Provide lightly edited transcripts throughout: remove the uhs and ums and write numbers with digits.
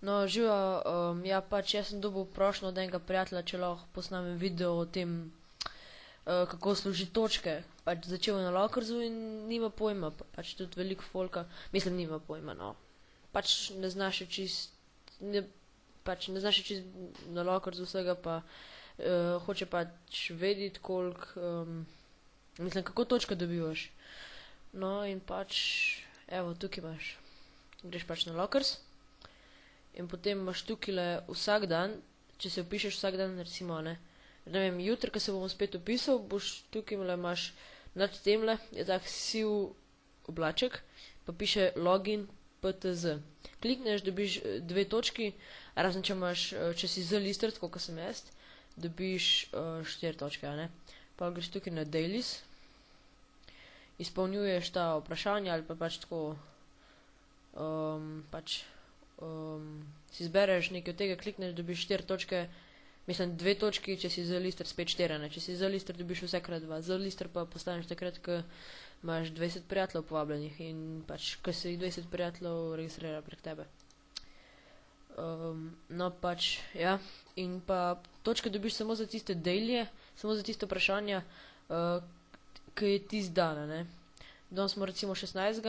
No, živa, ja, pač jaz sem dobil prošnjo od enega prijatelja, če lahko posnamem video o tem, kako služi točke. Pač začel je na Lokerzu in nima pojma, pač tudi veliko folka, mislim, nima pojma, no. Pač ne znaš še čist, pač ne znaš še čist na Lokerzu vsega, pa hoče pač vedeti, mislim, kako točke dobivaš. No, in pač, evo, tukaj imaš, greš pač na Lokers. In potem imaš tukaj vsak dan, če se vpišeš vsak dan, recimo, ne vem, jutri, ko se bom spet vpisal, boš tukaj imaš nad temle, je tak siv oblaček, pa piše login PTZ. Klikneš, dobiš 2 točki, razen če si z listrt, kot sem jaz, dobiš 4 točke, ne. Pa greš tukaj na dailies, izpolnjuješ ta vprašanja ali pa pač tako, si izbereš nekaj od tega, klikneš, dobiš 4 točke, mislim 2 točki, če si z lister spet 4, ne, če si z lister dobiš vsakrat 2, z lister pa postaneš takrat, ko imaš 20 prijateljev povabljenih in pač, ko se jih 20 prijateljev registrira prek tebe. No pač, ja, in pa točke dobiš samo za tiste dailije, samo za tiste vprašanja, ki je tist dan, ne. Danes smo recimo 16.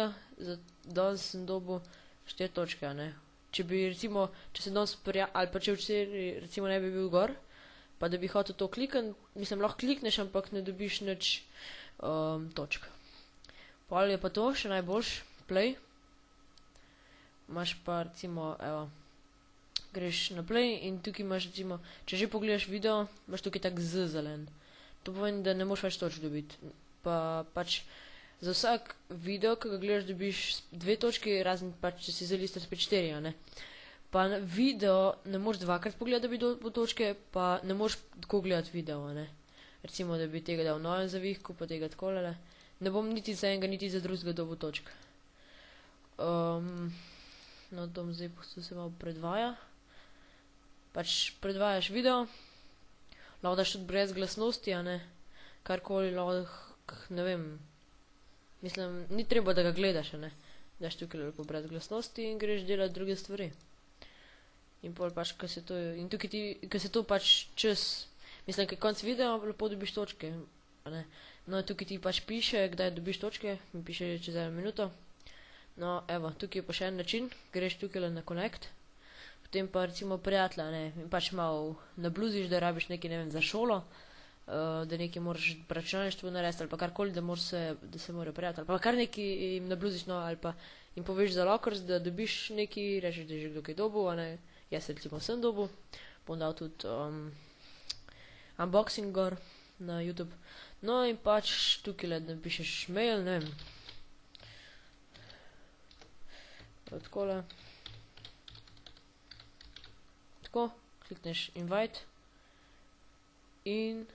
Danes sem dobil 4 točke, ne. Če bi recimo, če se danes ali pa če včeraj recimo ne bi bil gor, pa da bi hotel to klikniti, mislim, lahko klikneš, ampak ne dobiš nič točk. Pol je pa to, še najboljš, play. Imaš pa recimo, evo, greš na play in tukaj imaš recimo, če že pogledaš video, imaš tukaj tak Z zelen. To pomeni, da ne moreš več točk dobiti. Pa pač za vsak video, ki ga gledaš, dobiš 2 točki, razen pač, če si za lister spet 4, ne. Pa video ne moreš dvakrat pogledati, da bi dobil točke, pa ne moreš tako gledati video, ne. Recimo, da bi tega dal v novem zavihku, pa tega takole. Ne bom niti za enega, niti za drugega dobil točk. No, to zdaj se malo predvaja. Pač predvajaš video, lahko daš tudi brez glasnosti, ne. Karkoli lahko, ne vem. Mislim, ni treba, da ga gledaš, ne. Daš tukaj lepo brez glasnosti in greš delati druge stvari. In pol pač, ko se to pač čez, mislim, ko je konc videa, lepo dobiš točke, ne. No, tukaj ti pač piše, kdaj dobiš točke, mi piše čez 1 minuto. No, evo, tukaj je pa še en način, greš tukaj na connect, potem pa recimo prijatelja, ne, in pač malo nabluziš, da rabiš nekaj, ne vem, za šolo, da nekaj moraš računalništvo narediti ali pa karkoli, da se morajo prijatelji, ali pa kar nekaj jim nabluziš, no, ali pa jim poveš za Lokers, da dobiš nekaj, rečeš, da je že kdo kaj dobil, ne, jaz recimo sem dobil, bom dal tudi unboxing gor na YouTube, no in pač tukaj napišeš mail, ne vem, takole, tako, klikneš invite in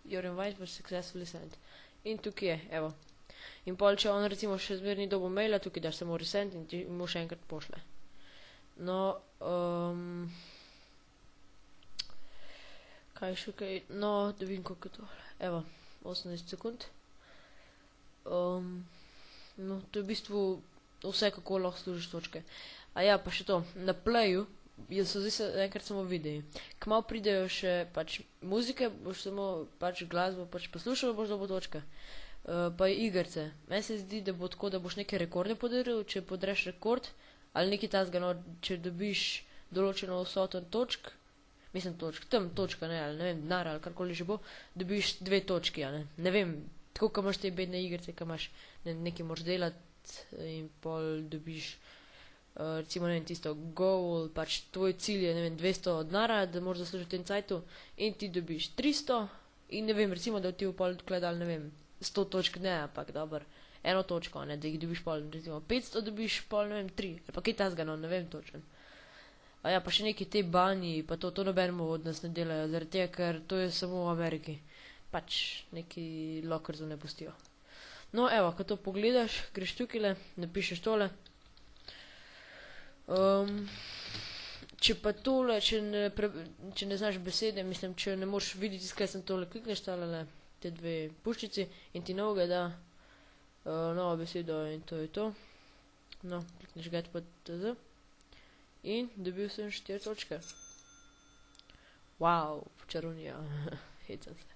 your invite was successfully sent. In tukaj je, evo. In pol, če on recimo še zmer ni dobil maila, tukaj daš samo resend in ti mu še enkrat pošle. No, kaj še kaj, no, da vidim koliko je to, evo, 18 sekund. No, to je v bistvu vse, kako lahko služiš točke. A ja, pa še to, na playu, so zdaj enkrat samo videi. Kmalu pridejo še pač muzike, boš samo pač glasbo pač poslušal, boš dobil točke. Pa igrice. Meni se zdi, da bo tako, da boš neke rekorde podaril, če podreš rekord, ali nekaj tasga, no, če dobiš določeno vsoto točk, mislim točk, tam točka, ne, ali ne vem, denar, ali karkoli že bo, dobiš 2 točki, ne. Ne vem, tako, ko imaš te bedne igrice, ko imaš nekaj moraš delati in pol dobiš recimo, ne vem, tisto goal, pač tvoj cilj je, ne vem, 200 denara, da moraš zaslužiti v tem cajtu in ti dobiš 300 in ne vem, recimo, da ti v pol tukaj dal, ne vem, 100 točk, ne, ampak dober, 1 točko, ne, da jih dobiš pol, recimo 500 dobiš pol, ne vem, 3, ali pa kaj tasga, no, ne vem točen. A ja, pa še neki te bani, pa to nobenemu od nas ne delajo, zaradi tega, ker to je samo v Ameriki. Pač neki Lokersov ne pustijo. No, evo, ko to pogledaš, greš tukaj, napišeš tole. Če pa tole, če ne znaš besede, mislim, če ne moreš videti, skaj sem tole, klikneš tale, te 2 puščici in ti novega da novo besedo in to je to. No, klikneš get pod tz. In dobil sem 4 točke. Wow, čarovnija. Hecam se.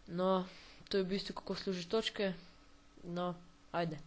No, to je v bistvu kako služiš točke. No, ajde.